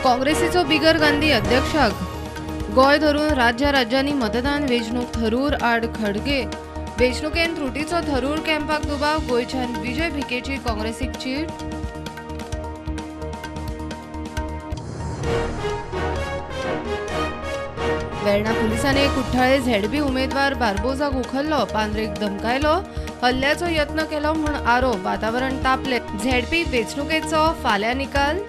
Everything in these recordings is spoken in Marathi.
काँग्रेसीचो बिगर गांधी अध्यक्षाक गोय धरून राज्यांनी मतदान वेंचणूक थरूर आड खडगे वेंचणुकेन त्रुटीचो थरूर कॅम्पाक दुबाव गोयच्यान विजय भिकेची काँग्रेसीक चीट वेर्णा पुलिसांनी एक कुठ्ठाळे झेडपी उमेदवार बार्बोजाक उखल्लो पांद्रेक धमकायलो हल्ल्याचो यत्न केलो म्हूण आरोप वातावरण तापले झेडपी वेंचणुकेचो फाल्यां निकाल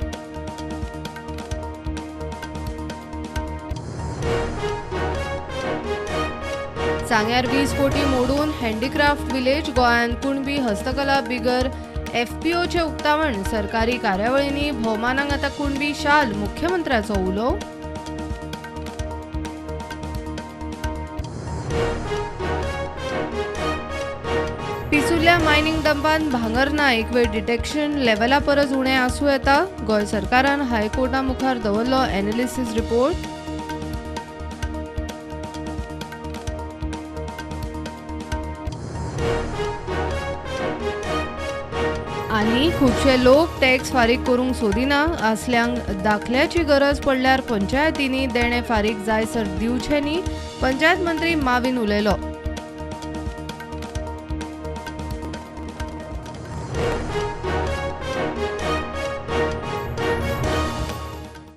सांग्यार 20 कोटी मोडून हँडीक्राफ्ट विलेज गोंयांत कुणबी हस्तकला बिगर एफपीओचे उक्तावण सरकारी कार्यावळींनी भोवमानाक आतां कुणबी शाल मुख्यमंत्र्याचो उलो पिसुल्ल्या मायनिंग डंपान भांगर ना एक वेळ डिटेक्शन लेव्हला परस उणें आसूं येता गोंय सरकारान हायकोर्टा मुखार दवरलो एनालिसीस रिपोर्ट आनी खुबशे लोक टॅक्स फारीक करूंक सोदिना असल्यांक दाखल्याची गरज पडल्यार पंचायतींनी देणे फारीक जायसर दिवचे न्ही पंचायत मंत्री माविन उलयलो।